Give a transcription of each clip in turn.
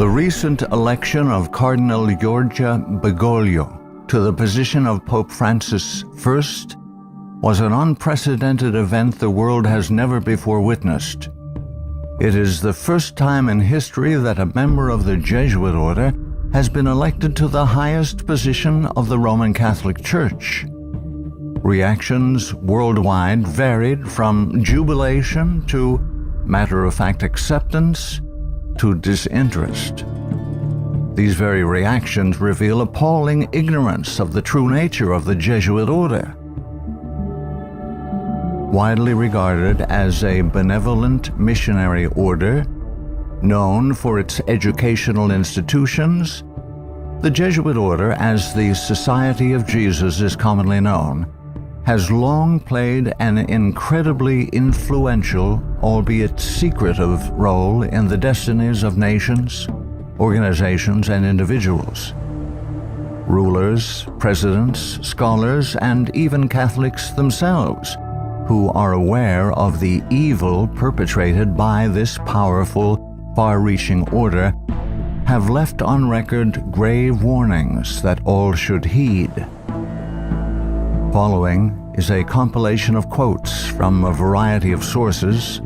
The recent election of Cardinal Giorgia Bergoglio to the position of Pope Francis I was an unprecedented event the world has never before witnessed. It is the first time in history that a member of the Jesuit order has been elected to the highest position of the Roman Catholic Church. Reactions worldwide varied from jubilation to matter-of-fact acceptance to disinterest. These very reactions reveal appalling ignorance of the true nature of the Jesuit order. Widely regarded as a benevolent missionary order, known for its educational institutions, the Jesuit order, as the Society of Jesus is commonly known, has long played an incredibly influential, albeit secretive, role in the destinies of nations, organizations, and individuals. Rulers, presidents, scholars, and even Catholics themselves, who are aware of the evil perpetrated by this powerful, far-reaching order, have left on record grave warnings that all should heed. Following is a compilation of quotes from a variety of sources.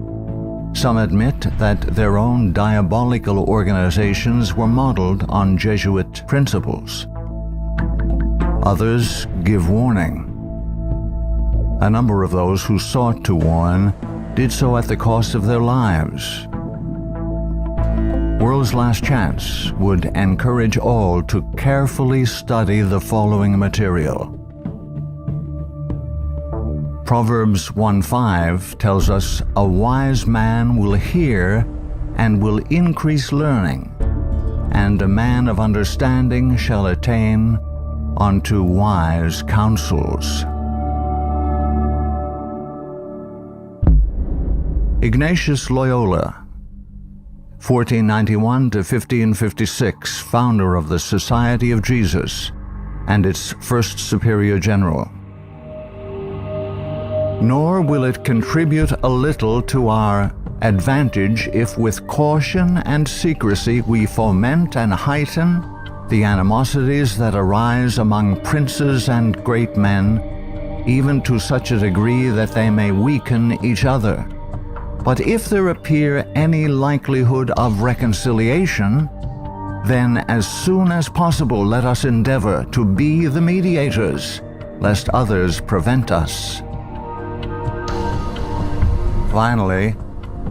Some admit that their own diabolical organizations were modeled on Jesuit principles. Others give warning. A number of those who sought to warn did so at the cost of their lives. World's Last Chance would encourage all to carefully study the following material. Proverbs 1:5 tells us, "A wise man will hear and will increase learning, and a man of understanding shall attain unto wise counsels." Ignatius Loyola, 1491 to 1556, founder of the Society of Jesus and its first superior general. Nor will it contribute a little to our advantage if with caution and secrecy we foment and heighten the animosities that arise among princes and great men, even to such a degree that they may weaken each other. But if there appear any likelihood of reconciliation, then as soon as possible let us endeavor to be the mediators, lest others prevent us. Finally,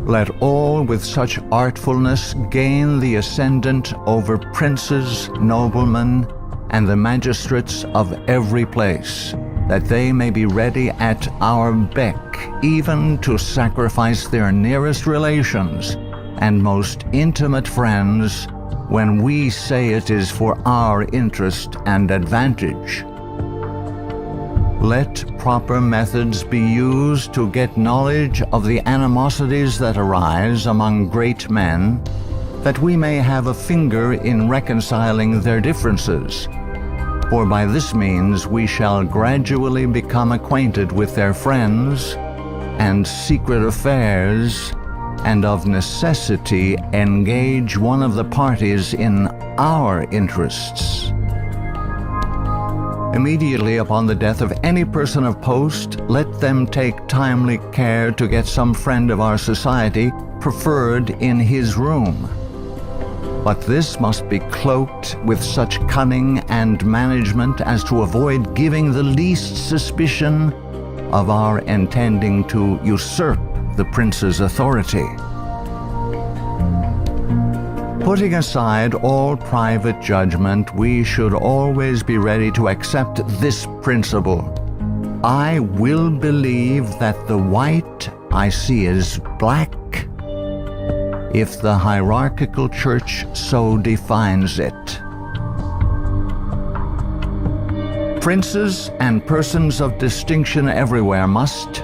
let all with such artfulness gain the ascendant over princes, noblemen, and the magistrates of every place, that they may be ready at our beck, even to sacrifice their nearest relations and most intimate friends, when we say it is for our interest and advantage. Let proper methods be used to get knowledge of the animosities that arise among great men, that we may have a finger in reconciling their differences. For by this means we shall gradually become acquainted with their friends and secret affairs, and of necessity engage one of the parties in our interests. Immediately upon the death of any person of post, let them take timely care to get some friend of our society preferred in his room. But this must be cloaked with such cunning and management as to avoid giving the least suspicion of our intending to usurp the prince's authority. Putting aside all private judgment, we should always be ready to accept this principle. I will believe that the white I see is black, if the hierarchical church so defines it. Princes and persons of distinction everywhere must,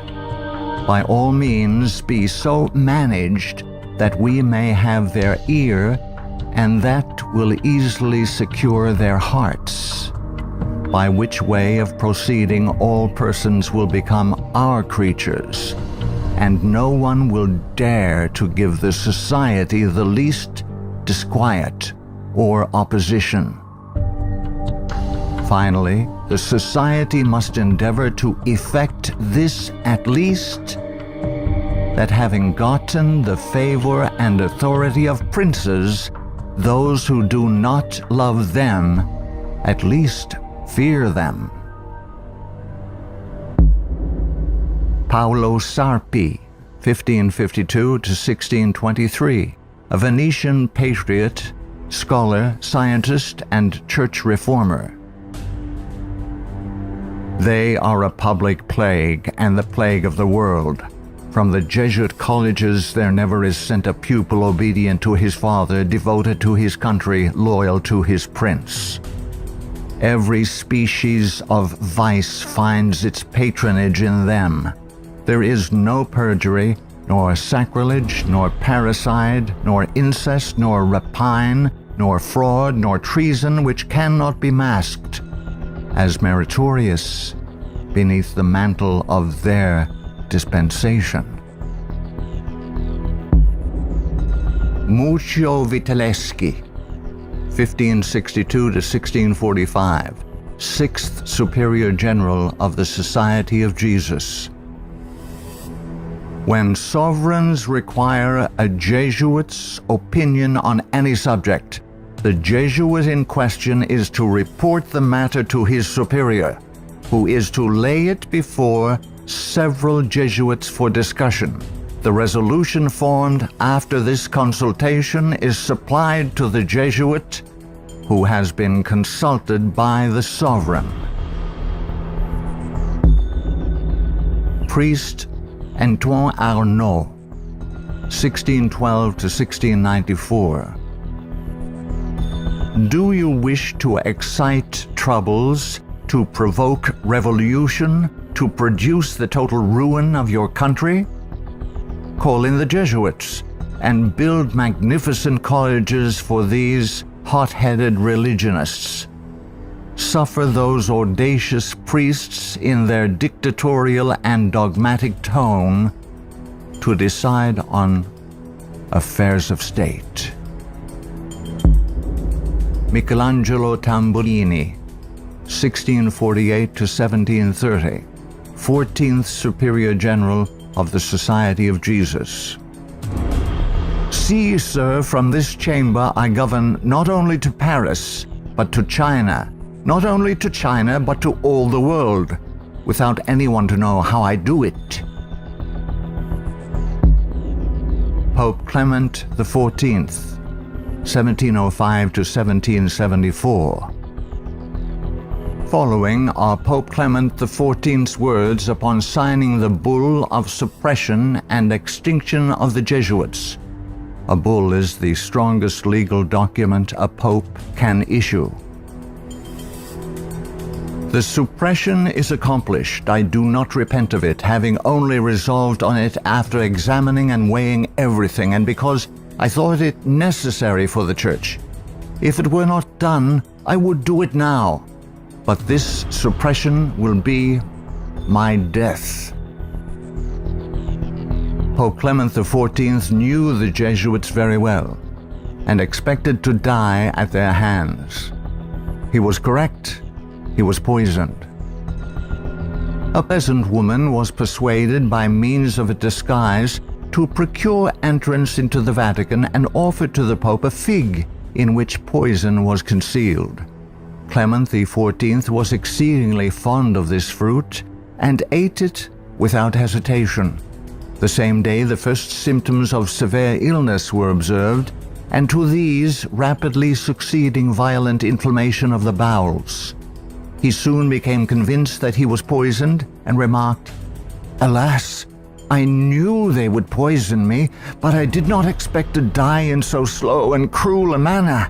by all means, be so managed that we may have their ear, and that will easily secure their hearts, by which way of proceeding all persons will become our creatures, and no one will dare to give the society the least disquiet, or opposition. Finally, the society must endeavor to effect this at least, that having gotten the favor and authority of princes, those who do not love them at least fear them. Paolo Sarpi, 1552 to 1623, a Venetian patriot, scholar, scientist, and church reformer. They are a public plague and the plague of the world. From the Jesuit colleges there never is sent a pupil obedient to his father, devoted to his country, loyal to his prince. Every species of vice finds its patronage in them. There is no perjury, nor sacrilege, nor parricide, nor incest, nor rapine, nor fraud, nor treason which cannot be masked as meritorious beneath the mantle of their dispensation. Muccio Vitelleschi, 1562 to 1645, 6th Superior General of the Society of Jesus. When sovereigns require a Jesuit's opinion on any subject, the Jesuit in question is to report the matter to his superior, who is to lay it before several Jesuits for discussion. The resolution formed after this consultation is supplied to the Jesuit, who has been consulted by the sovereign. Priest Antoine Arnaud, 1612 to 1694. Do you wish to excite troubles, to provoke revolution, to produce the total ruin of your country? Call in the Jesuits and build magnificent colleges for these hot-headed religionists. Suffer those audacious priests in their dictatorial and dogmatic tone to decide on affairs of state. Michelangelo Tamburini, 1648 to 1730, 14th Superior General of the Society of Jesus. See, sir, from this chamber I govern not only to Paris, but to China, not only to China, but to all the world, without anyone to know how I do it. Pope Clement XIV, 1705 to 1774. Following are Pope Clement XIV's words upon signing the bull of suppression and extinction of the Jesuits. A bull is the strongest legal document a pope can issue. The suppression is accomplished. I do not repent of it, having only resolved on it after examining and weighing everything, and because I thought it necessary for the Church. If it were not done, I would do it now. But this suppression will be my death. Pope Clement XIV knew the Jesuits very well and expected to die at their hands. He was correct. He was poisoned. A peasant woman was persuaded by means of a disguise to procure entrance into the Vatican and offered to the Pope a fig in which poison was concealed. Clement XIV was exceedingly fond of this fruit and ate it without hesitation. The same day the first symptoms of severe illness were observed, and to these rapidly succeeding violent inflammation of the bowels. He soon became convinced that he was poisoned and remarked, "Alas, I knew they would poison me, but I did not expect to die in so slow and cruel a manner."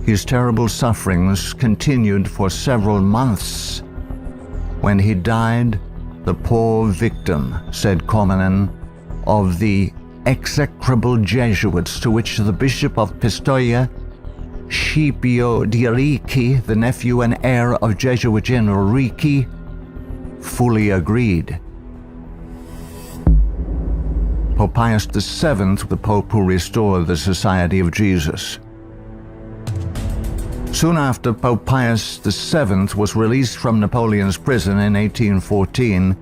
His terrible sufferings continued for several months. When he died, the poor victim, said Comenin, of the execrable Jesuits to which the Bishop of Pistoia, Scipio di Ricci, the nephew and heir of Jesuit General Ricci, fully agreed. Pope Pius VII, the Pope who restored the Society of Jesus. Soon after Pope Pius VII was released from Napoleon's prison in 1814,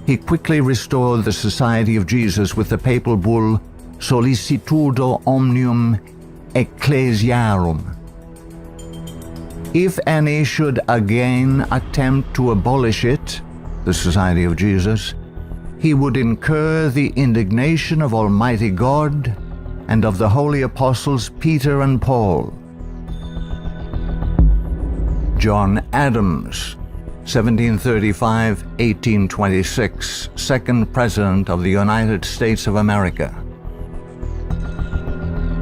he quickly restored the Society of Jesus with the papal bull Sollicitudo Omnium Ecclesiarum. If any should again attempt to abolish it, the Society of Jesus, he would incur the indignation of Almighty God and of the holy apostles Peter and Paul. John Adams, 1735–1826, second President of the United States of America.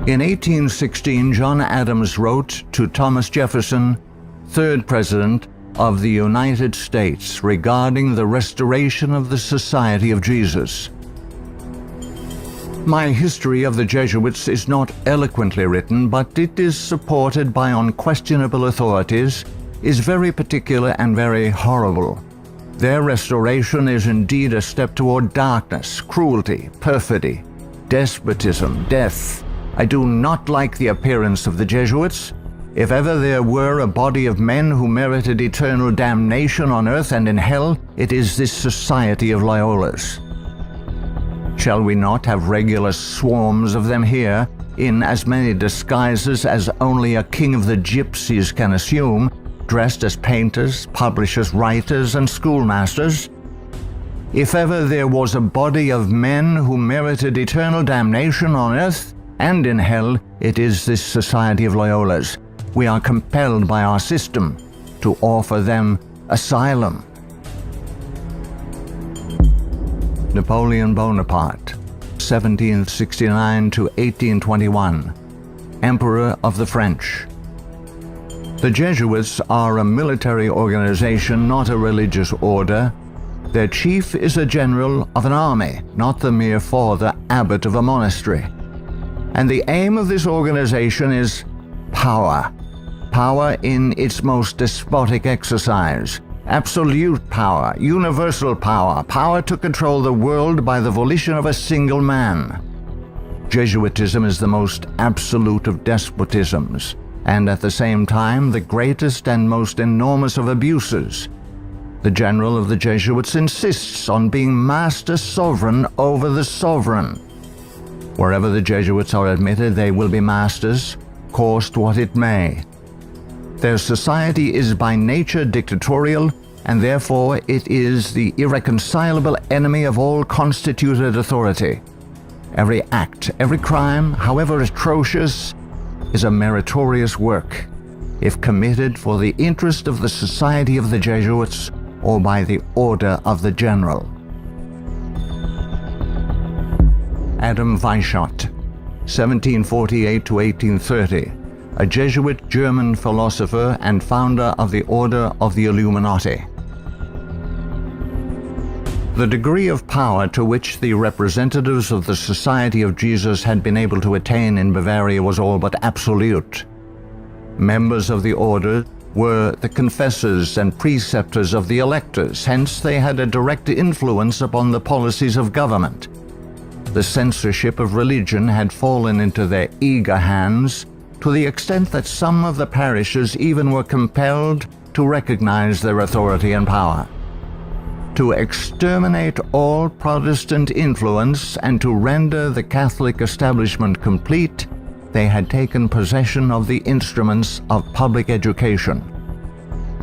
In 1816, John Adams wrote to Thomas Jefferson, third President of the United States, regarding the restoration of the Society of Jesus. My history of the Jesuits is not eloquently written, but it is supported by unquestionable authorities, is very particular and very horrible. Their restoration is indeed a step toward darkness, cruelty, perfidy, despotism, death. I do not like the appearance of the Jesuits. If ever there were a body of men who merited eternal damnation on earth and in hell, it is this Society of Loyolas. Shall we not have regular swarms of them here, in as many disguises as only a king of the gypsies can assume, dressed as painters, publishers, writers, and schoolmasters? If ever there was a body of men who merited eternal damnation on earth and in hell, it is this Society of Loyolas. We are compelled by our system to offer them asylum. Napoleon Bonaparte, 1769–1821, Emperor of the French. The Jesuits are a military organization, not a religious order. Their chief is a general of an army, not the mere father abbot of a monastery. And the aim of this organization is power. Power in its most despotic exercise. Absolute power, universal power, power to control the world by the volition of a single man. Jesuitism is the most absolute of despotisms, and at the same time the greatest and most enormous of abuses. The general of the Jesuits insists on being master sovereign over the sovereign. Wherever the Jesuits are admitted, they will be masters, cost what it may. Their society is by nature dictatorial, and therefore it is the irreconcilable enemy of all constituted authority. Every act, every crime, however atrocious, is a meritorious work, if committed for the interest of the Society of the Jesuits or by the order of the general. Adam Weishaupt, 1748–1830, a Jesuit German philosopher and founder of the Order of the Illuminati. The degree of power to which the representatives of the Society of Jesus had been able to attain in Bavaria was all but absolute. Members of the order were the confessors and preceptors of the electors, hence they had a direct influence upon the policies of government. The censorship of religion had fallen into their eager hands, to the extent that some of the parishes even were compelled to recognize their authority and power. To exterminate all Protestant influence and to render the Catholic establishment complete, they had taken possession of the instruments of public education.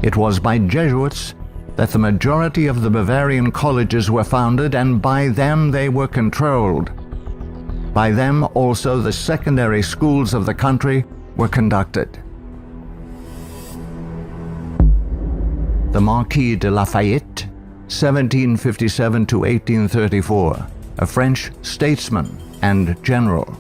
It was by Jesuits that the majority of the Bavarian colleges were founded, and by them they were controlled. By them also the secondary schools of the country were conducted. The Marquis de Lafayette, 1757–1834, a French statesman and general.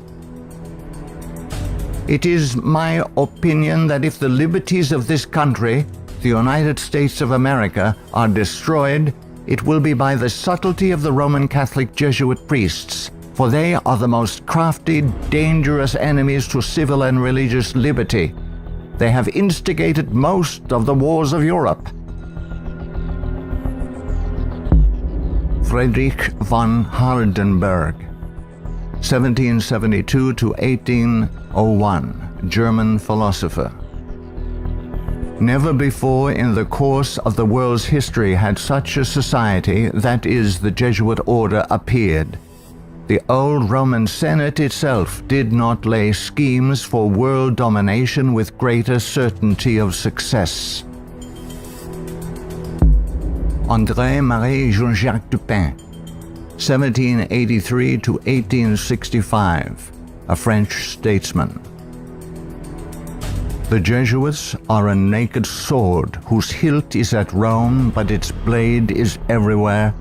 It is my opinion that if the liberties of this country, the United States of America, are destroyed, it will be by the subtlety of the Roman Catholic Jesuit priests, for they are the most crafty, dangerous enemies to civil and religious liberty. They have instigated most of the wars of Europe. Friedrich von Hardenberg, 1772 to 1801, German philosopher. Never before in the course of the world's history had such a society, that is, the Jesuit order, appeared. The old Roman Senate itself did not lay schemes for world domination with greater certainty of success. André-Marie Jean-Jacques Dupin, 1783 to 1865, a French statesman. The Jesuits are a naked sword whose hilt is at Rome, but its blade is everywhere,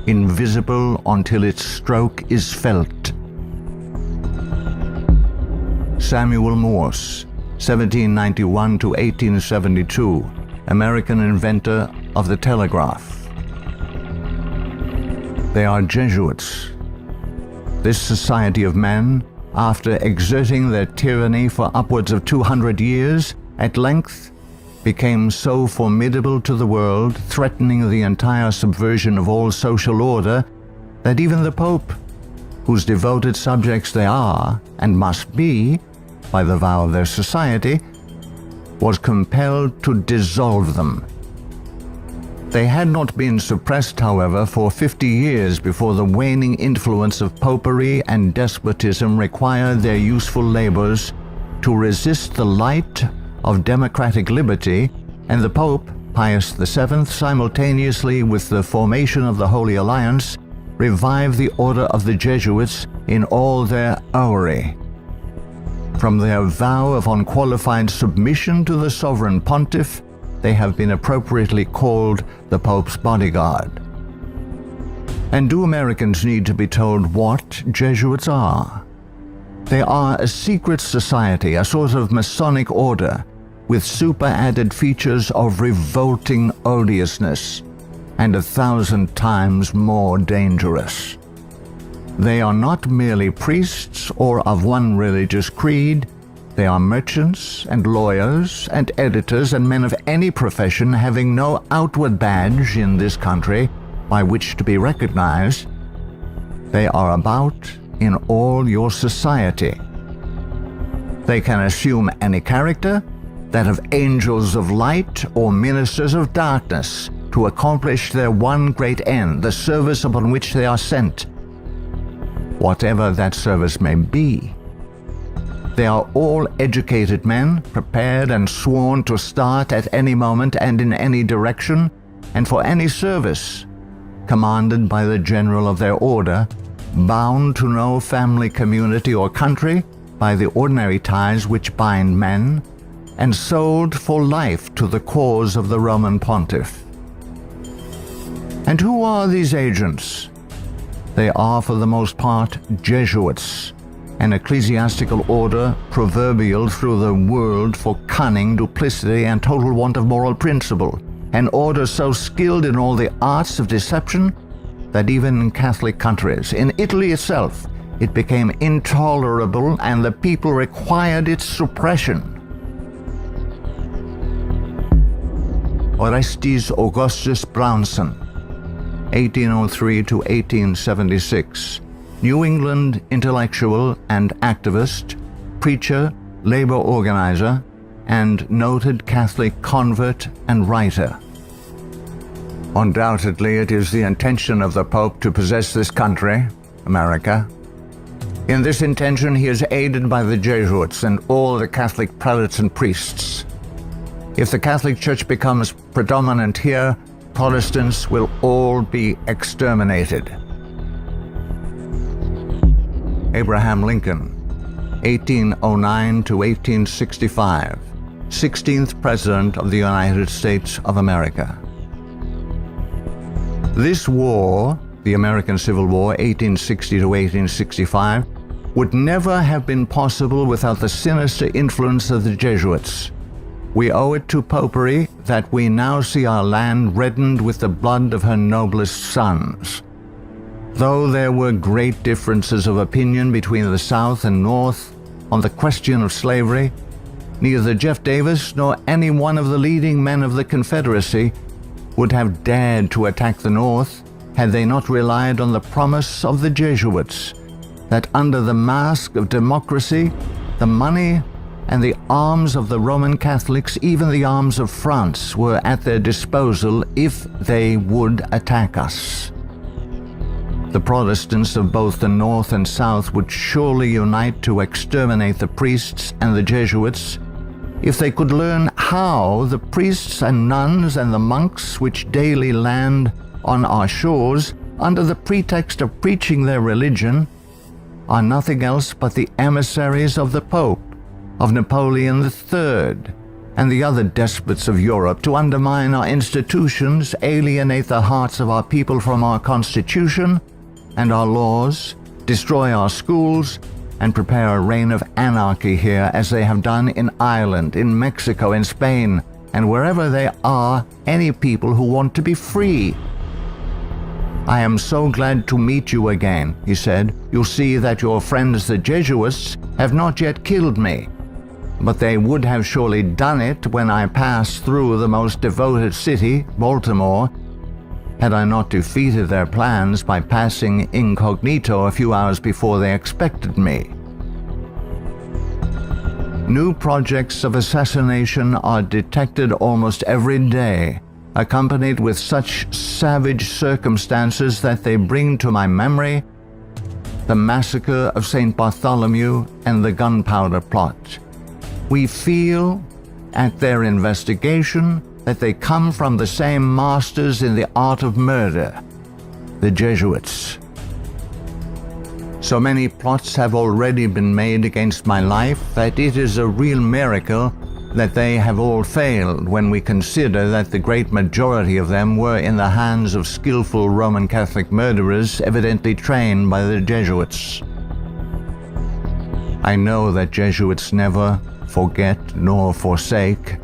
invisible until its stroke is felt. Samuel Morse, 1791 to 1872, American inventor of the telegraph. They are Jesuits. This society of men, after exerting their tyranny for upwards of 200 years, at length became so formidable to the world, threatening the entire subversion of all social order, that even the Pope, whose devoted subjects they are and must be by the vow of their society, was compelled to dissolve them. They had not been suppressed, however, for 50 years before the waning influence of popery and despotism required their useful labors to resist the light of democratic liberty, and the Pope, Pius VII, simultaneously with the formation of the Holy Alliance, revived the order of the Jesuits in all their aureory. From their vow of unqualified submission to the sovereign pontiff, they have been appropriately called the Pope's bodyguard. And do Americans need to be told what Jesuits are? They are a secret society, a sort of Masonic order, with super-added features of revolting odiousness, and 1,000 times more dangerous. They are not merely priests or of one religious creed. They are merchants and lawyers and editors and men of any profession having no outward badge in this country by which to be recognized. They are about in all your society. They can assume any character, that of angels of light or ministers of darkness, to accomplish their one great end, the service upon which they are sent, whatever that service may be. They are all educated men, prepared and sworn to start at any moment and in any direction, and for any service, commanded by the general of their order, bound to no family, community, or country by the ordinary ties which bind men, and sold for life to the cause of the Roman pontiff. And who are these agents? They are for the most part Jesuits, an ecclesiastical order proverbial through the world for cunning, duplicity, and total want of moral principle, an order so skilled in all the arts of deception that even in Catholic countries, in Italy itself, it became intolerable and the people required its suppression. Orestes Augustus Brownson, 1803 to 1876, New England intellectual and activist, preacher, labor organizer, and noted Catholic convert and writer. Undoubtedly, it is the intention of the Pope to possess this country, America. In this intention, he is aided by the Jesuits and all the Catholic prelates and priests. If the Catholic Church becomes predominant here, Protestants will all be exterminated. Abraham Lincoln, 1809 to 1865, 16th President of the United States of America. This war, the American Civil War, 1860 to 1865, would never have been possible without the sinister influence of the Jesuits. We owe it to popery that we now see our land reddened with the blood of her noblest sons. Though there were great differences of opinion between the South and North on the question of slavery, neither Jeff Davis nor any one of the leading men of the Confederacy would have dared to attack the North had they not relied on the promise of the Jesuits that under the mask of democracy, the money and the arms of the Roman Catholics, even the arms of France, were at their disposal if they would attack us. The Protestants of both the North and South would surely unite to exterminate the priests and the Jesuits if they could learn how the priests and nuns and the monks which daily land on our shores under the pretext of preaching their religion are nothing else but the emissaries of the Pope, of Napoleon III, and the other despots of Europe to undermine our institutions, alienate the hearts of our people from our Constitution and our laws, destroy our schools, and prepare a reign of anarchy here as they have done in Ireland, in Mexico, in Spain, and wherever there are any people who want to be free. I am so glad to meet you again, he said. You'll see that your friends the Jesuits have not yet killed me, but they would have surely done it when I passed through the most devoted city, Baltimore, had I not defeated their plans by passing incognito a few hours before they expected me. New projects of assassination are detected almost every day, accompanied with such savage circumstances that they bring to my memory the massacre of St. Bartholomew and the gunpowder plot. We feel, at their investigation, that they come from the same masters in the art of murder, the Jesuits. So many plots have already been made against my life that it is a real miracle that they have all failed when we consider that the great majority of them were in the hands of skillful Roman Catholic murderers evidently trained by the Jesuits. I know that Jesuits never forget nor forsake,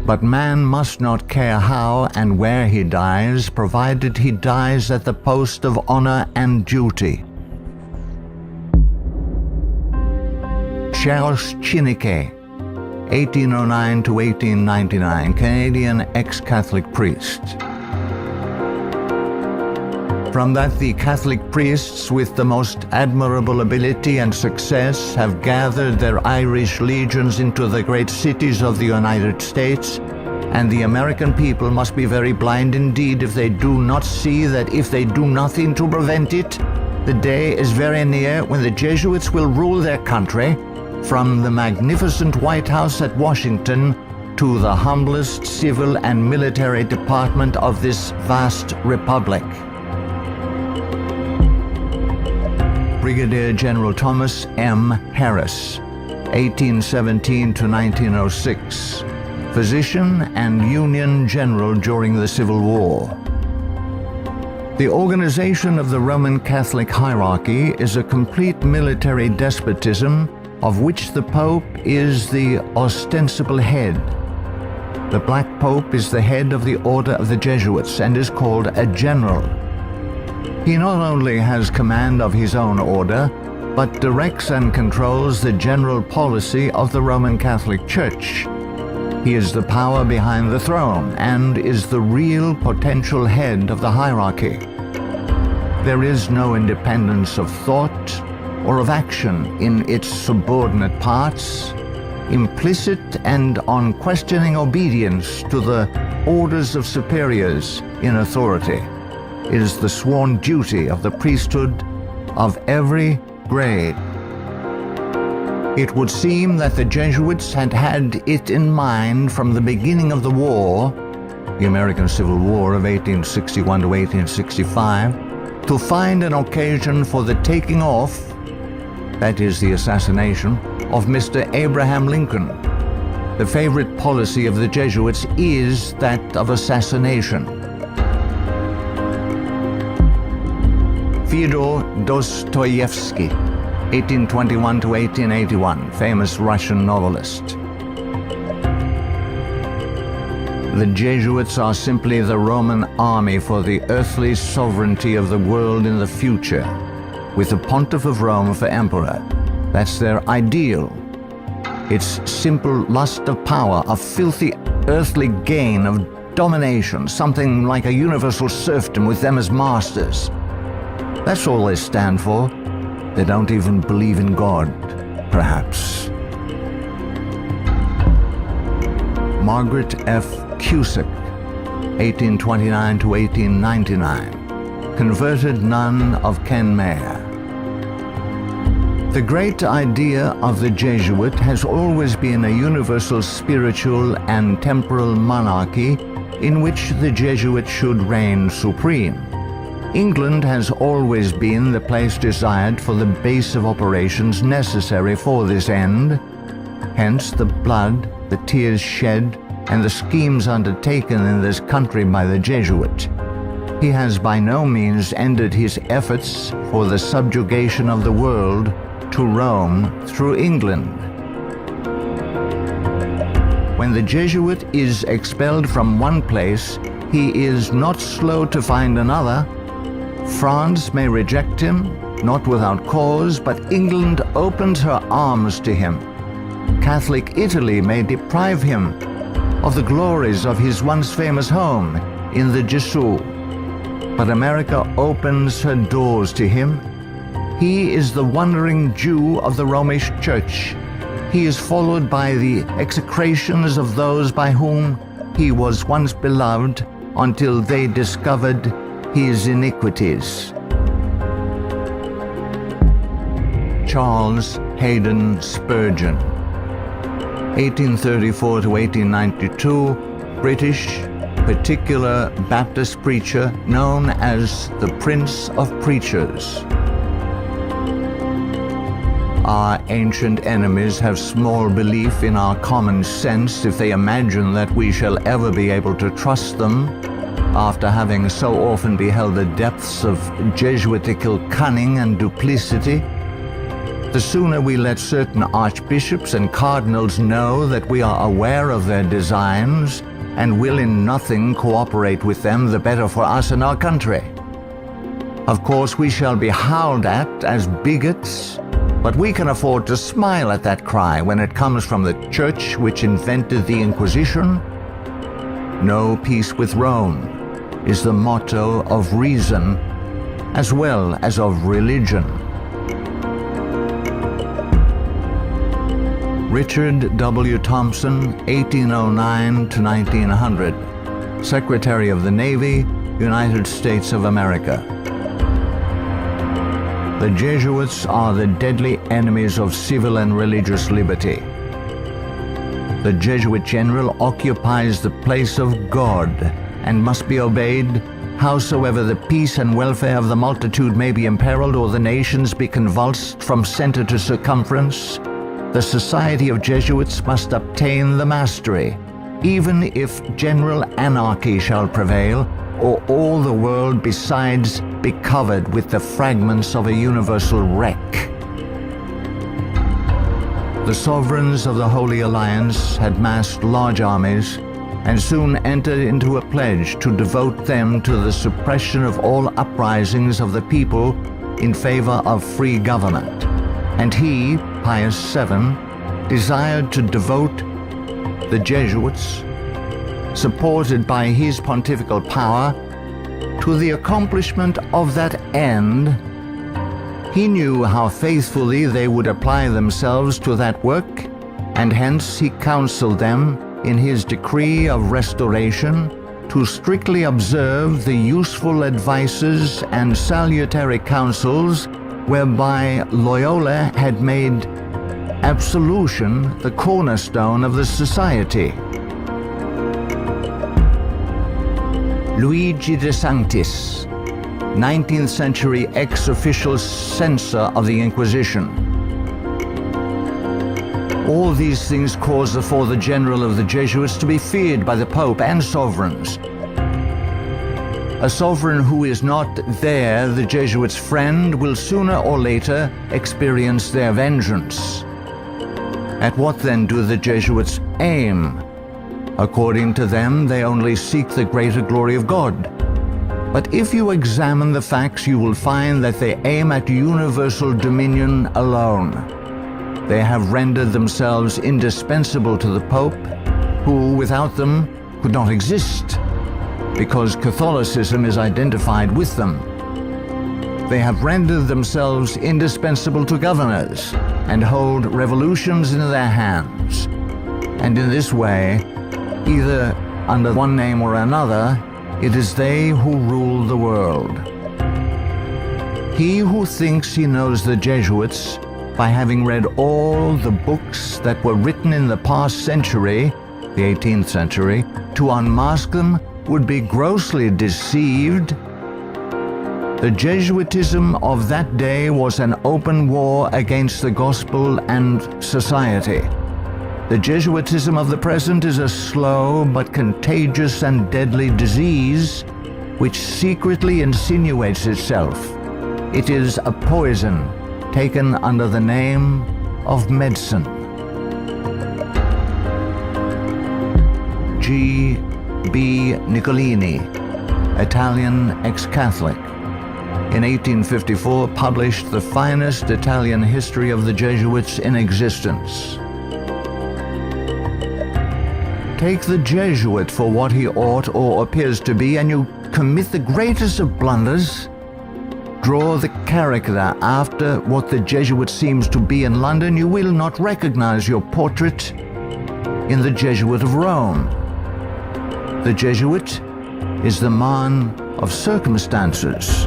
but man must not care how and where he dies, provided he dies at the post of honor and duty. Charles Chineke, 1809 to 1899, Canadian ex-Catholic priest. From that the Catholic priests with the most admirable ability and success have gathered their Irish legions into the great cities of the United States, and the American people must be very blind indeed if they do not see that if they do nothing to prevent it, the day is very near when the Jesuits will rule their country, from the magnificent White House at Washington to the humblest civil and military department of this vast republic. Brigadier General Thomas M. Harris, 1817 to 1906, physician and Union General during the Civil War. The organization of the Roman Catholic hierarchy is a complete military despotism of which the Pope is the ostensible head. The Black Pope is the head of the Order of the Jesuits and is called a general. He not only has command of his own order, but directs and controls the general policy of the Roman Catholic Church. He is the power behind the throne and is the real potential head of the hierarchy. There is no independence of thought or of action in its subordinate parts, implicit and unquestioning obedience to the orders of superiors in authority. It is the sworn duty of the priesthood of every grade. It would seem that the Jesuits had had it in mind from the beginning of the war, the American Civil War of 1861 to 1865, to find an occasion for the taking off, that is the assassination, of Mr. Abraham Lincoln. The favorite policy of the Jesuits is that of assassination. Fyodor Dostoevsky, 1821 to 1881, famous Russian novelist. The Jesuits are simply the Roman army for the earthly sovereignty of the world in the future, with the Pontiff of Rome for emperor. That's their ideal. It's simple lust of power, a filthy earthly gain of domination, something like a universal serfdom with them as masters. That's all they stand for. They don't even believe in God, perhaps. Margaret F. Cusick, 1829 to 1899, converted nun of Kenmare. The great idea of the Jesuit has always been a universal spiritual and temporal monarchy in which the Jesuit should reign supreme. England has always been the place desired for the base of operations necessary for this end. Hence the blood, the tears shed, and the schemes undertaken in this country by the Jesuit. He has by no means ended his efforts for the subjugation of the world to Rome through England. When the Jesuit is expelled from one place, he is not slow to find another. France may reject him, not without cause, but England opens her arms to him. Catholic Italy may deprive him of the glories of his once famous home in the Jesuits, but America opens her doors to him. He is the wandering Jew of the Romish Church. He is followed by the execrations of those by whom he was once beloved until they discovered his iniquities. Charles Haddon Spurgeon, 1834 to 1892, British, particular Baptist preacher known as the Prince of Preachers. Our ancient enemies have small belief in our common sense if they imagine that we shall ever be able to trust them, after having so often beheld the depths of Jesuitical cunning and duplicity. The sooner we let certain archbishops and cardinals know that we are aware of their designs and will in nothing cooperate with them, the better for us and our country. Of course, we shall be howled at as bigots, but we can afford to smile at that cry when it comes from the church which invented the Inquisition. No peace with Rome is the motto of reason as well as of religion. Richard W. Thompson, 1809 to 1900, Secretary of the Navy, United States of America. The Jesuits are the deadly enemies of civil and religious liberty. The Jesuit general occupies the place of God and must be obeyed, howsoever the peace and welfare of the multitude may be imperiled or the nations be convulsed from center to circumference. The Society of Jesuits must obtain the mastery, even if general anarchy shall prevail, or all the world besides be covered with the fragments of a universal wreck. The sovereigns of the Holy Alliance had massed large armies and soon entered into a pledge to devote them to the suppression of all uprisings of the people in favor of free government. And he, Pius VII, desired to devote the Jesuits, supported by his pontifical power, to the accomplishment of that end. He knew how faithfully they would apply themselves to that work, and hence he counseled them in his decree of restoration to strictly observe the useful advices and salutary counsels whereby Loyola had made absolution the cornerstone of the society. Luigi de Sanctis, 19th century ex-official censor of the Inquisition. All these things cause the Father General of the Jesuits to be feared by the Pope and sovereigns. A sovereign who is not there, the Jesuits' friend, will sooner or later experience their vengeance. At what then do the Jesuits aim? According to them, they only seek the greater glory of God. But if you examine the facts, you will find that they aim at universal dominion alone. They have rendered themselves indispensable to the Pope, who without them could not exist, because Catholicism is identified with them. They have rendered themselves indispensable to governors and hold revolutions in their hands. And in this way, either under one name or another, it is they who rule the world. He who thinks he knows the Jesuits by having read all the books that were written in the past century, the 18th century, to unmask them would be grossly deceived. The Jesuitism of that day was an open war against the gospel and society. The Jesuitism of the present is a slow but contagious and deadly disease which secretly insinuates itself. It is a poison taken under the name of medicine. G. B. Nicolini, Italian ex-Catholic, in 1854 published the finest Italian history of the Jesuits in existence. Take the Jesuit for what he ought or appears to be, and you commit the greatest of blunders. Draw the character after what the Jesuit seems to be in London, you will not recognize your portrait in the Jesuit of Rome. The Jesuit is the man of circumstances.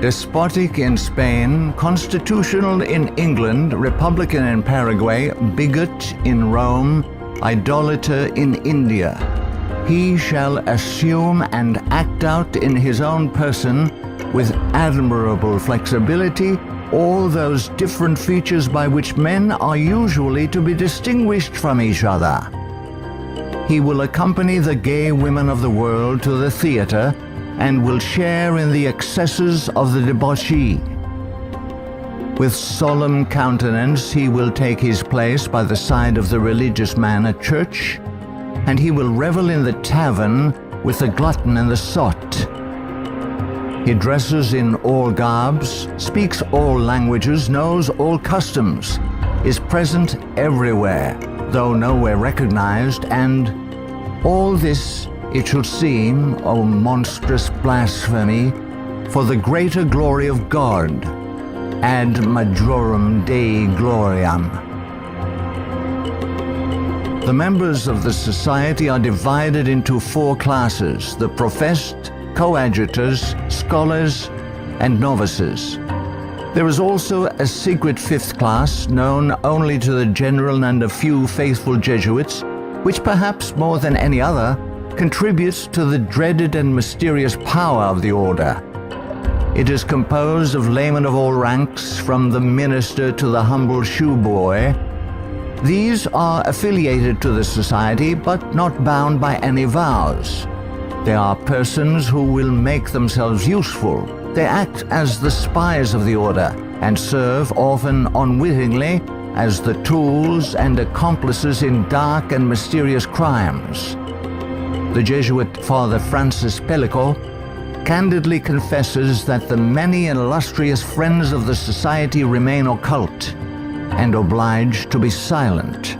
Despotic in Spain, constitutional in England, republican in Paraguay, bigot in Rome, idolater in India. He shall assume and act out in his own person, with admirable flexibility, all those different features by which men are usually to be distinguished from each other. He will accompany the gay women of the world to the theater and will share in the excesses of the debauchee. With solemn countenance he will take his place by the side of the religious man at church, and he will revel in the tavern with the glutton and the sot. He dresses in all garbs, speaks all languages, knows all customs, is present everywhere, though nowhere recognized, and all this, it should seem, O monstrous blasphemy, for the greater glory of God, ad majorem Dei gloriam. The members of the society are divided into 4 classes: the professed, coadjutors, scholars, and novices. There is also a secret 5th class, known only to the general and a few faithful Jesuits, which perhaps more than any other contributes to the dreaded and mysterious power of the order. It is composed of laymen of all ranks, from the minister to the humble shoeboy. These are affiliated to the society, but not bound by any vows. They are persons who will make themselves useful. They act as the spies of the order and serve, often unwittingly, as the tools and accomplices in dark and mysterious crimes. The Jesuit Father Francis Pellico candidly confesses that the many illustrious friends of the society remain occult and obliged to be silent.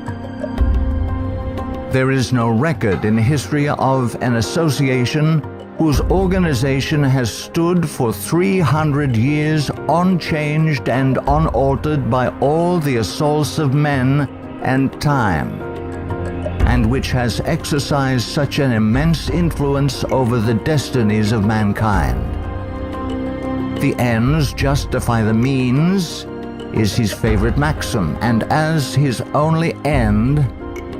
There is no record in history of an association whose organization has stood for 300 years unchanged and unaltered by all the assaults of men and time, and which has exercised such an immense influence over the destinies of mankind. The ends justify the means is his favorite maxim, and as his only end,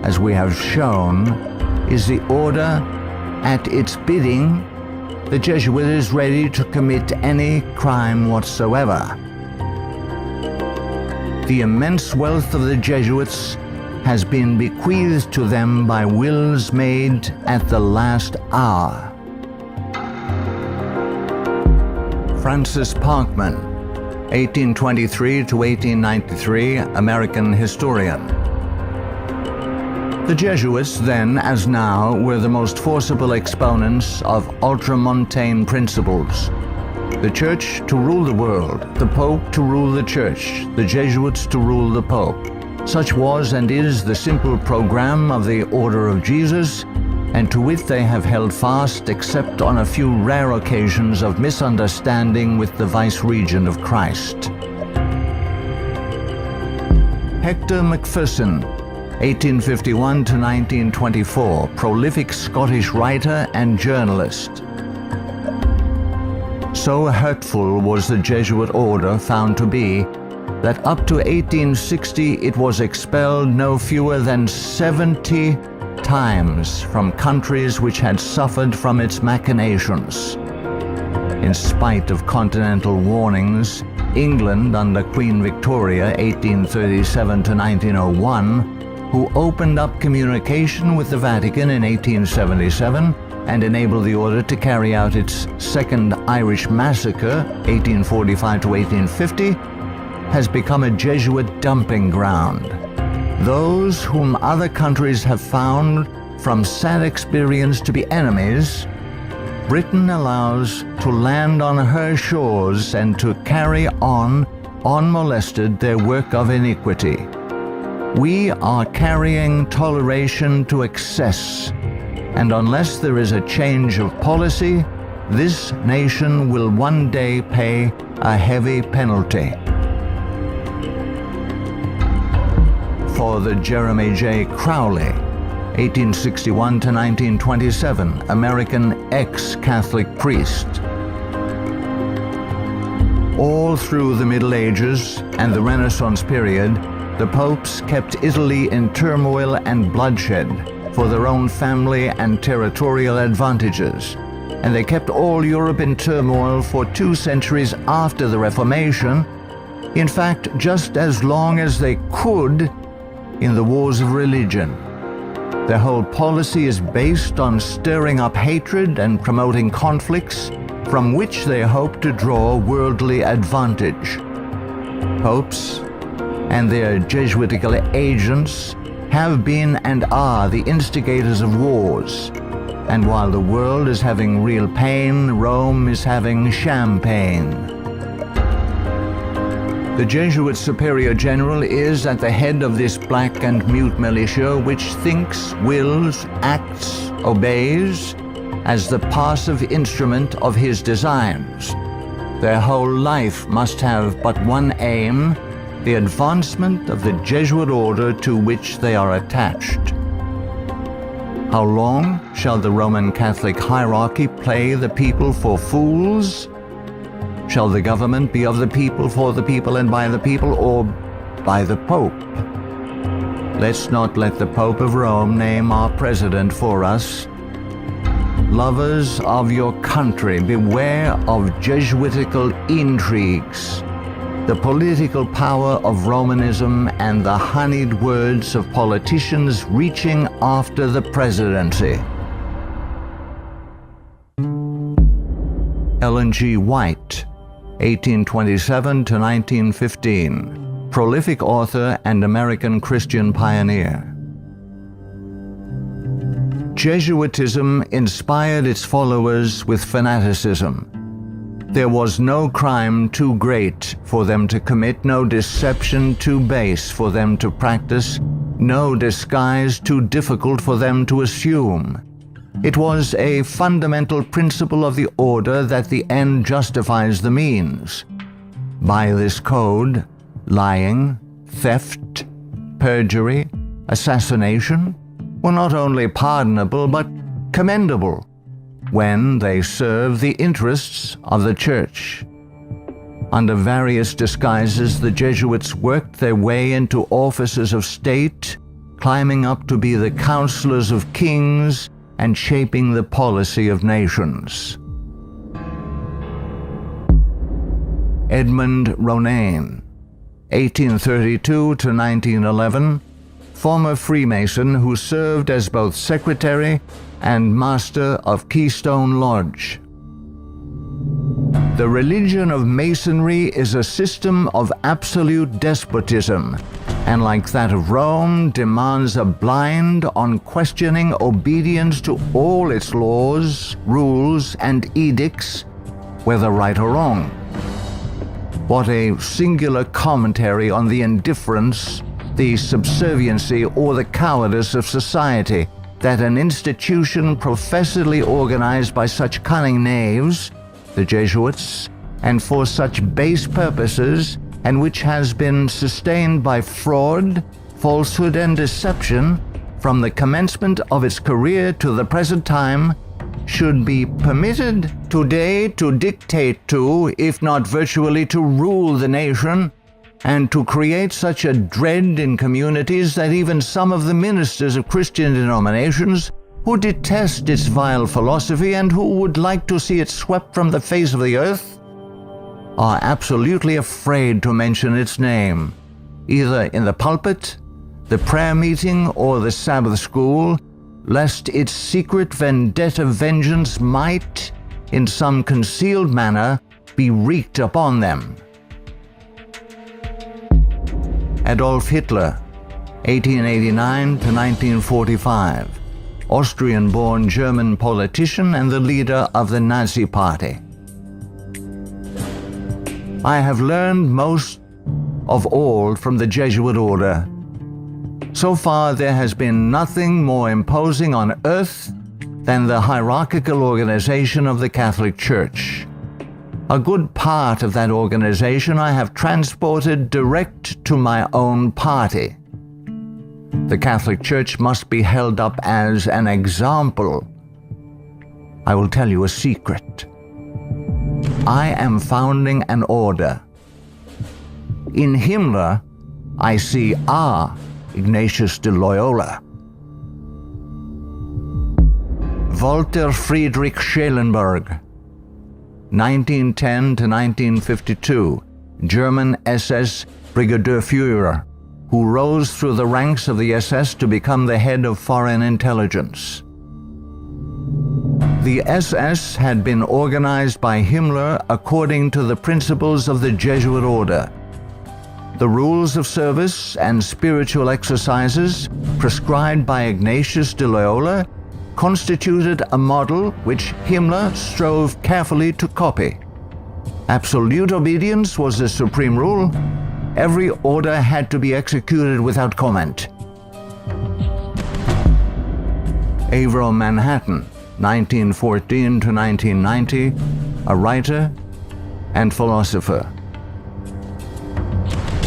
as we have shown, is the order at its bidding, the Jesuit is ready to commit any crime whatsoever. The immense wealth of the Jesuits has been bequeathed to them by wills made at the last hour. Francis Parkman, 1823 to 1893, American historian. The Jesuits, then as now, were the most forcible exponents of ultramontane principles. The Church to rule the world, the Pope to rule the Church, the Jesuits to rule the Pope. Such was and is the simple program of the Order of Jesus, and to it they have held fast except on a few rare occasions of misunderstanding with the vice-regent of Christ. Hector Macpherson, 1851 to 1924, prolific Scottish writer and journalist. So hurtful was the Jesuit order found to be that up to 1860 it was expelled no fewer than 70 times from countries which had suffered from its machinations. In spite of continental warnings, England under Queen Victoria 1837 to 1901, who opened up communication with the Vatican in 1877 and enabled the order to carry out its Second Irish Massacre 1845 to 1850, has become a Jesuit dumping ground. Those whom other countries have found from sad experience to be enemies, Britain allows to land on her shores and to carry on, unmolested, their work of iniquity. We are carrying toleration to excess, and unless there is a change of policy, this nation will one day pay a heavy penalty. For the Jeremy J. Crowley, 1861 to 1927, American ex-Catholic priest. All through the Middle Ages and the Renaissance period, the popes kept Italy in turmoil and bloodshed for their own family and territorial advantages, and they kept all Europe in turmoil for 2 centuries after the Reformation, in fact, just as long as they could in the wars of religion. Their whole policy is based on stirring up hatred and promoting conflicts from which they hope to draw worldly advantage. Popes and their Jesuitical agents have been and are the instigators of wars, and while the world is having real pain, Rome is having champagne. The Jesuit Superior General is at the head of this black and mute militia which thinks, wills, acts, obeys as the passive instrument of his designs. Their whole life must have but one aim, the advancement of the Jesuit order to which they are attached. How long shall the Roman Catholic hierarchy play the people for fools? Shall the government be of the people, for the people, and by the people, or by the Pope? Let's not let the Pope of Rome name our president for us. Lovers of your country, beware of Jesuitical intrigues, the political power of Romanism, and the honeyed words of politicians reaching after the presidency. Ellen G. White, 1827 to 1915, prolific author and American Christian pioneer. Jesuitism inspired its followers with fanaticism. There was no crime too great for them to commit, no deception too base for them to practice, no disguise too difficult for them to assume. It was a fundamental principle of the order that the end justifies the means. By this code, lying, theft, perjury, assassination were not only pardonable but commendable when they serve the interests of the Church. Under various disguises, the Jesuits worked their way into offices of state, climbing up to be the counselors of kings and shaping the policy of nations. Edmund Ronayne, 1832 to 1911, former Freemason who served as both secretary and master of Keystone Lodge. The religion of Masonry is a system of absolute despotism, and like that of Rome, demands a blind, unquestioning obedience to all its laws, rules, and edicts, whether right or wrong. What a singular commentary on the indifference, the subserviency, or the cowardice of society that an institution professedly organized by such cunning knaves, the Jesuits, and for such base purposes, and which has been sustained by fraud, falsehood, and deception from the commencement of its career to the present time, should be permitted today to dictate to, if not virtually to rule the nation, and to create such a dread in communities that even some of the ministers of Christian denominations, who detest its vile philosophy and who would like to see it swept from the face of the earth, are absolutely afraid to mention its name, either in the pulpit, the prayer meeting, or the Sabbath school, lest its secret vendetta vengeance might, in some concealed manner, be wreaked upon them. Adolf Hitler, 1889 to 1945, Austrian-born German politician and the leader of the Nazi Party. I have learned most of all from the Jesuit order. So far, there has been nothing more imposing on earth than the hierarchical organization of the Catholic Church. A good part of that organization I have transported direct to my own party. The Catholic Church must be held up as an example. I will tell you a secret. I am founding an order. In Himmler, I see our Ignatius de Loyola. Walter Friedrich Schellenberg, 1910 to 1952, German SS Brigadier Führer, who rose through the ranks of the SS to become the head of foreign intelligence. The SS had been organized by Himmler according to the principles of the Jesuit order. The rules of service and spiritual exercises prescribed by Ignatius de Loyola constituted a model which Himmler strove carefully to copy. Absolute obedience was the supreme rule. Every order had to be executed without comment. Avro Manhattan, 1914 to 1990, a writer and philosopher.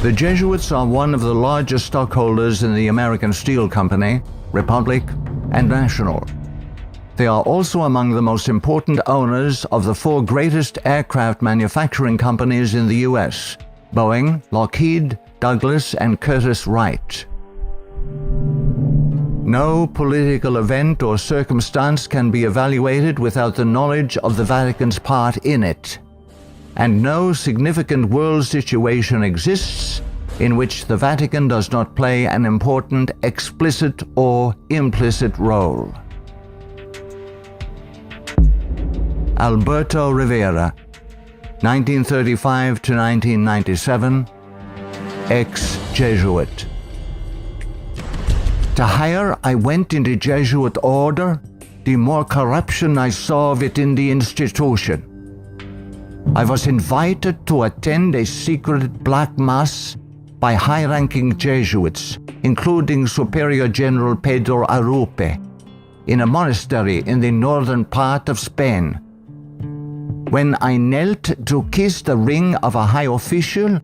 The Jesuits are one of the largest stockholders in the American Steel Company, Republic, and National. They are also among the most important owners of the four greatest aircraft manufacturing companies in the U.S., Boeing, Lockheed, Douglas, and Curtiss-Wright. No political event or circumstance can be evaluated without the knowledge of the Vatican's part in it, and no significant world situation exists in which the Vatican does not play an important explicit or implicit role. Alberto Rivera, 1935 to 1997, ex-Jesuit. The higher I went in the Jesuit order, the more corruption I saw of it in the institution. I was invited to attend a secret black mass by high-ranking Jesuits, including Superior General Pedro Arupe, in a monastery in the northern part of Spain. When I knelt to kiss the ring of a high official,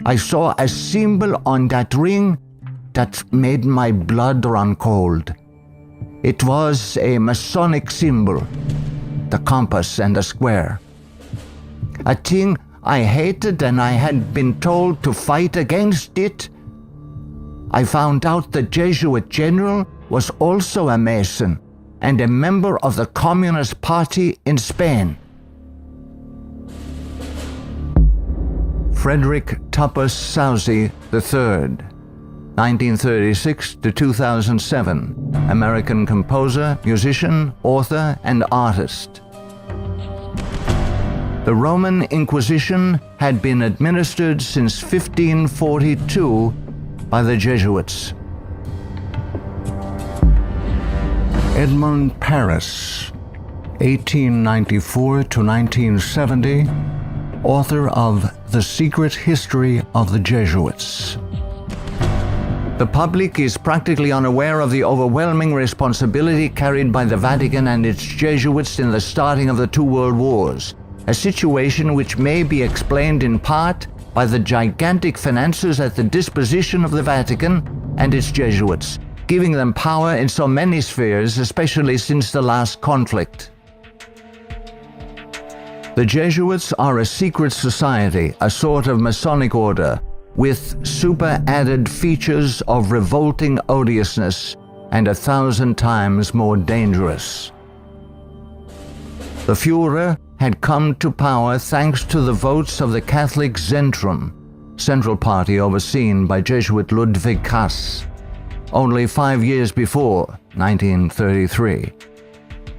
I saw a symbol on that ring that made my blood run cold. It was a Masonic symbol, the compass and the square. A thing I hated, and I had been told to fight against it. I found out the Jesuit general was also a Mason and a member of the Communist Party in Spain. Frederick Tupper Sousie III, 1936 to 2007, American composer, musician, author, and artist. The Roman Inquisition had been administered since 1542 by the Jesuits. Edmund Paris, 1894 to 1970, author of The Secret History of the Jesuits. The public is practically unaware of the overwhelming responsibility carried by the Vatican and its Jesuits in the starting of the two world wars, a situation which may be explained in part by the gigantic finances at the disposition of the Vatican and its Jesuits, giving them power in so many spheres, especially since the last conflict. The Jesuits are a secret society, a sort of Masonic order, with super-added features of revolting odiousness and 1,000 times more dangerous. The Führer had come to power thanks to the votes of the Catholic Zentrum, Central Party overseen by Jesuit Ludwig Kass, only 5 years before, 1933.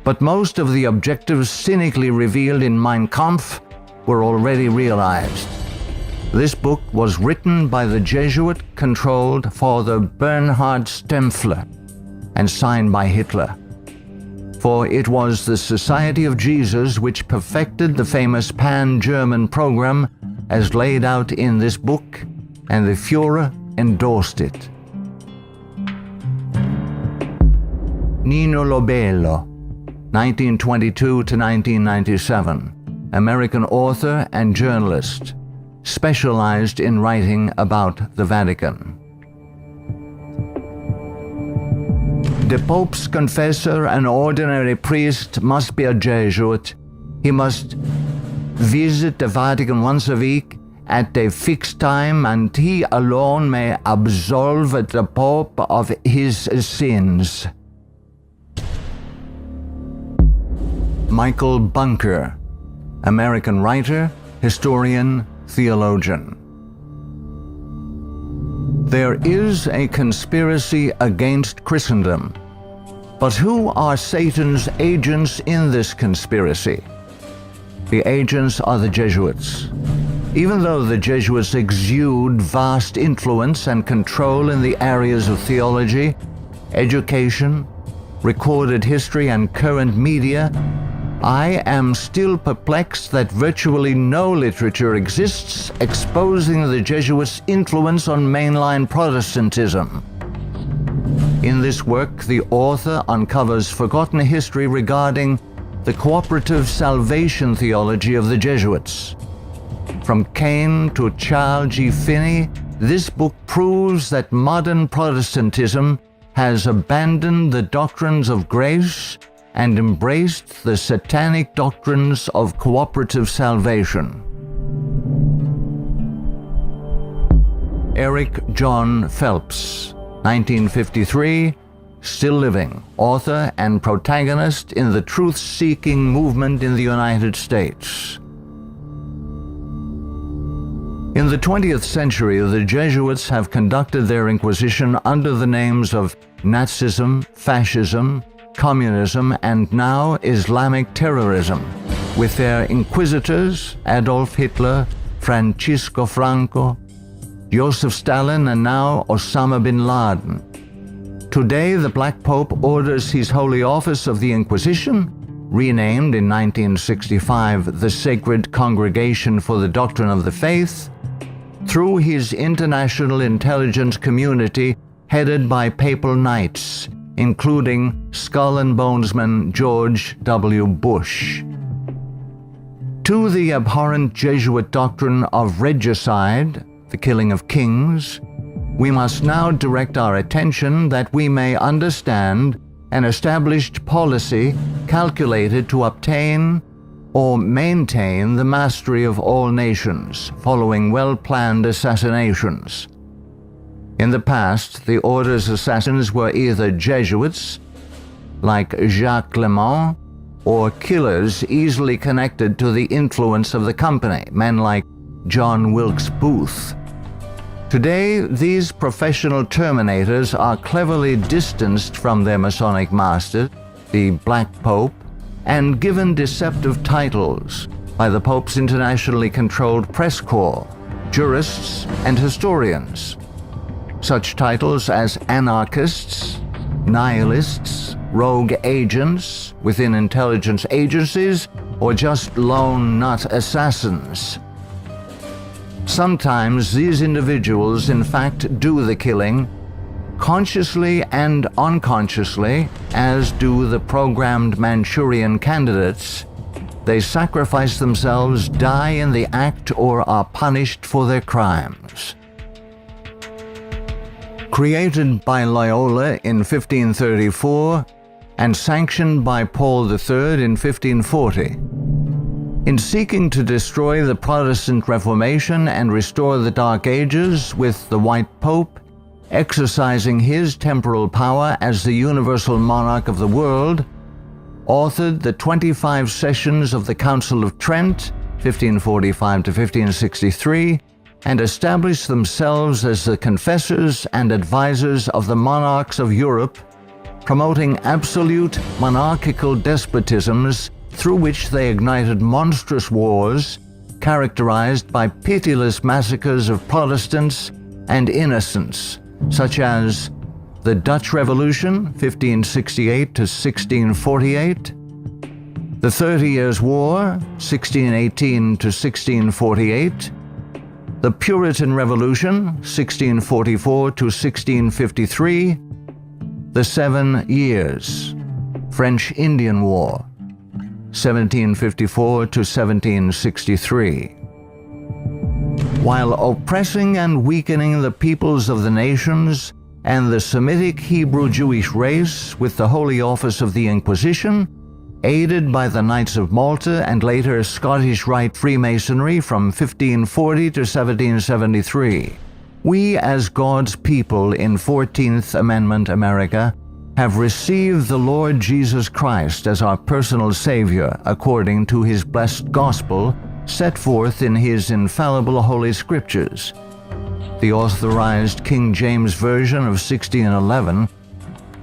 But most of the objectives cynically revealed in Mein Kampf were already realized. This book was written by the Jesuit-controlled Father Bernhard Stempfler and signed by Hitler. For it was the Society of Jesus which perfected the famous Pan-German program as laid out in this book, and the Führer endorsed it. Nino Lobello, 1922 to 1997, American author and journalist, specialized in writing about the Vatican. The Pope's confessor, an ordinary priest, must be a Jesuit. He must visit the Vatican once a week at a fixed time, and he alone may absolve the Pope of his sins. Michael Bunker, American writer, historian, theologian. There is a conspiracy against Christendom, but who are Satan's agents in this conspiracy? The agents are the Jesuits. Even though the Jesuits exude vast influence and control in the areas of theology, education, recorded history, and current media, I am still perplexed that virtually no literature exists exposing the Jesuits' influence on mainline Protestantism. In this work, the author uncovers forgotten history regarding the cooperative salvation theology of the Jesuits. From Cain to Charles G. Finney, this book proves that modern Protestantism has abandoned the doctrines of grace and embraced the satanic doctrines of cooperative salvation. Eric John Phelps, 1953, still living, author and protagonist in the truth-seeking movement in the United States. In the 20th century, the Jesuits have conducted their inquisition under the names of Nazism, fascism, communism, and now Islamic terrorism, with their inquisitors Adolf Hitler, Francisco Franco, Joseph Stalin, and now Osama bin Laden. Today, the Black Pope orders his Holy Office of the Inquisition, renamed in 1965 the Sacred Congregation for the Doctrine of the Faith, through his international intelligence community headed by papal knights, including Skull and Bonesman George W. Bush. To the abhorrent Jesuit doctrine of regicide, the killing of kings, we must now direct our attention that we may understand an established policy calculated to obtain or maintain the mastery of all nations following well-planned assassinations. In the past, the order's assassins were either Jesuits, like Jacques Clement, or killers easily connected to the influence of the company, men like John Wilkes Booth. Today, these professional terminators are cleverly distanced from their Masonic master, the Black Pope, and given deceptive titles by the Pope's internationally controlled press corps, jurists, and historians. Such titles as anarchists, nihilists, rogue agents within intelligence agencies, or just lone nut assassins. Sometimes these individuals in fact do the killing, consciously and unconsciously, as do the programmed Manchurian candidates, they sacrifice themselves, die in the act, or are punished for their crimes. Created by Loyola in 1534 and sanctioned by Paul III in 1540. In seeking to destroy the Protestant Reformation and restore the Dark Ages with the White Pope, exercising his temporal power as the universal monarch of the world, authored the 25 sessions of the Council of Trent, 1545 to 1563, and established themselves as the confessors and advisors of the monarchs of Europe, promoting absolute monarchical despotisms through which they ignited monstrous wars characterized by pitiless massacres of Protestants and innocents, such as the Dutch Revolution, 1568 to 1648, the 30 Years' War, 1618 to 1648, the Puritan Revolution, 1644 to 1653, the 7 Years, French Indian War, 1754 to 1763. While oppressing and weakening the peoples of the nations and the Semitic Hebrew Jewish race with the holy office of the Inquisition, aided by the Knights of Malta and later Scottish Rite Freemasonry from 1540 to 1773, we as God's people in 14th Amendment America have received the Lord Jesus Christ as our personal Savior according to His blessed gospel set forth in His infallible Holy Scriptures. The Authorized King James Version of 1611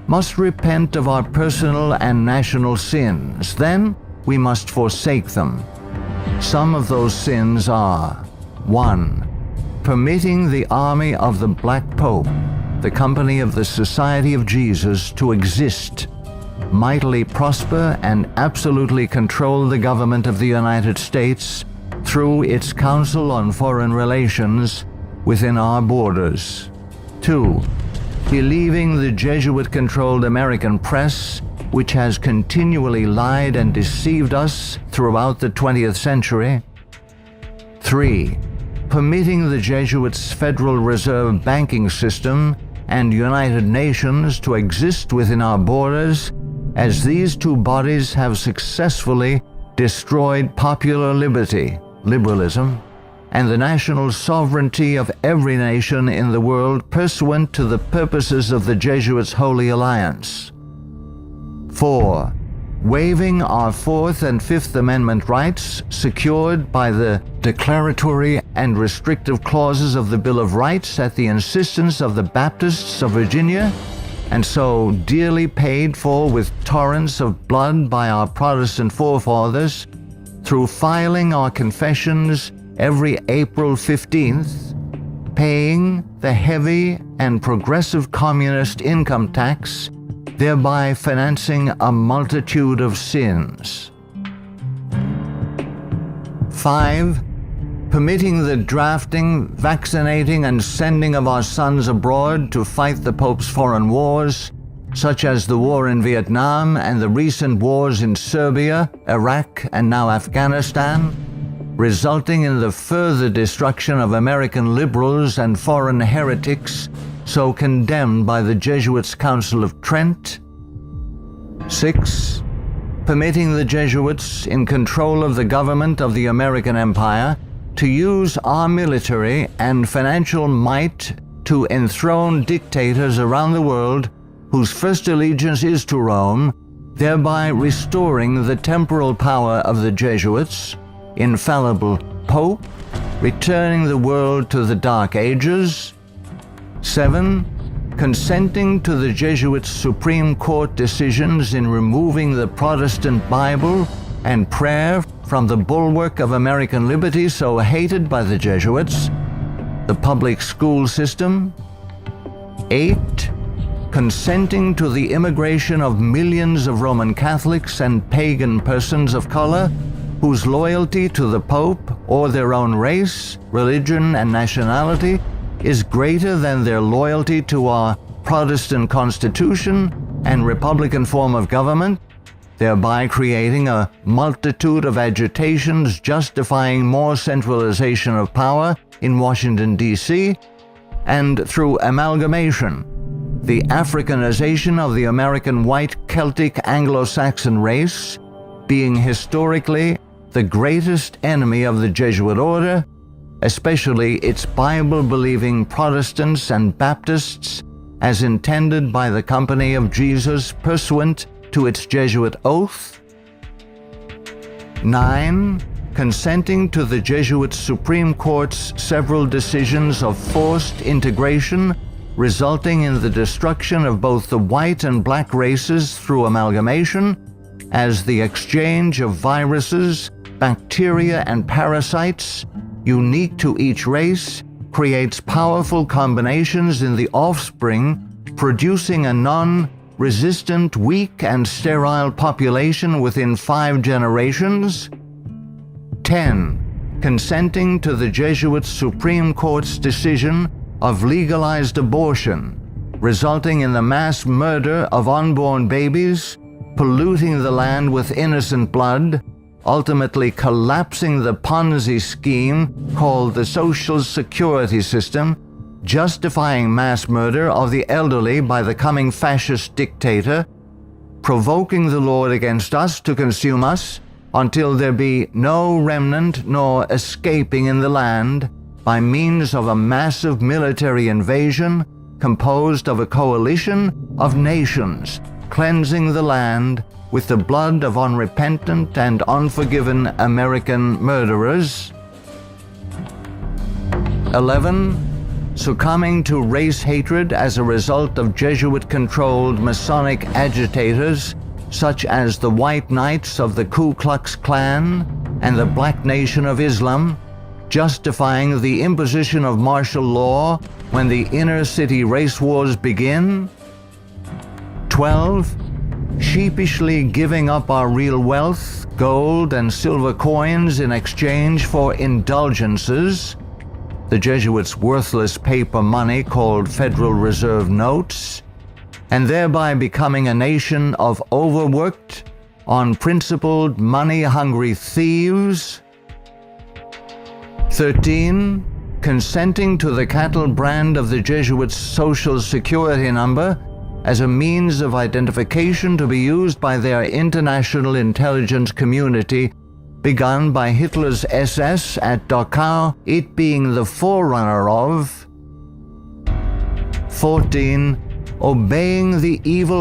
must repent of our personal and national sins. Then we must forsake them. Some of those sins are: 1. Permitting the army of the Black Pope, the company of the Society of Jesus, to exist, mightily prosper, and absolutely control the government of the United States through its Council on Foreign Relations within our borders. 2. Believing the Jesuit-controlled American press, which has continually lied and deceived us throughout the 20th century. 3. Permitting the Jesuits' Federal Reserve banking system and United Nations to exist within our borders, as these two bodies have successfully destroyed popular liberty, liberalism, and the national sovereignty of every nation in the world pursuant to the purposes of the Jesuits' Holy Alliance. 4. Waiving our Fourth and Fifth Amendment rights secured by the declaratory and restrictive clauses of the Bill of Rights at the insistence of the Baptists of Virginia, and so dearly paid for with torrents of blood by our Protestant forefathers, through filing our confessions every April 15th, paying the heavy and progressive communist income tax, thereby financing a multitude of sins. 5. Permitting the drafting, vaccinating, and sending of our sons abroad to fight the Pope's foreign wars, such as the war in Vietnam and the recent wars in Serbia, Iraq, and now Afghanistan, resulting in the further destruction of American liberals and foreign heretics so condemned by the Jesuits' Council of Trent. 6. Permitting the Jesuits, in control of the government of the American Empire, to use our military and financial might to enthrone dictators around the world whose first allegiance is to Rome, thereby restoring the temporal power of the Jesuits, infallible Pope, returning the world to the Dark Ages. 7. Consenting to the Jesuits' Supreme Court decisions in removing the Protestant Bible and prayer from the bulwark of American liberty so hated by the Jesuits, the public school system. 8. Consenting to the immigration of millions of Roman Catholics and pagan persons of color whose loyalty to the Pope or their own race, religion, and nationality is greater than their loyalty to our Protestant constitution and republican form of government, thereby creating a multitude of agitations justifying more centralization of power in Washington, D.C., and through amalgamation, the Africanization of the American white Celtic Anglo-Saxon race, being historically the greatest enemy of the Jesuit order, especially its Bible-believing Protestants and Baptists, as intended by the Company of Jesus pursuant to its Jesuit oath. 9. Consenting to the Jesuit Supreme Court's several decisions of forced integration, resulting in the destruction of both the white and black races through amalgamation, as the exchange of viruses, bacteria, and parasites, unique to each race, creates powerful combinations in the offspring, producing a non-resistant, weak, and sterile population within 5 generations. 10. Consenting to the Jesuit Supreme Court's decision of legalized abortion, resulting in the mass murder of unborn babies, polluting the land with innocent blood, ultimately collapsing the Ponzi scheme called the Social Security system, justifying mass murder of the elderly by the coming fascist dictator, provoking the Lord against us to consume us, until there be no remnant nor escaping in the land, by means of a massive military invasion composed of a coalition of nations, cleansing the land with the blood of unrepentant and unforgiven American murderers. 11. Succumbing to race hatred as a result of Jesuit-controlled Masonic agitators such as the White Knights of the Ku Klux Klan and the Black Nation of Islam, justifying the imposition of martial law when the inner-city race wars begin. 12. Sheepishly giving up our real wealth, gold and silver coins in exchange for indulgences, the Jesuits' worthless paper money called Federal Reserve notes, and thereby becoming a nation of overworked, unprincipled, money-hungry thieves. 13. Consenting to the cattle brand of the Jesuits' Social Security number as a means of identification to be used by their international intelligence community, begun by Hitler's SS at Dachau, it being the forerunner of. 14. Obeying the evil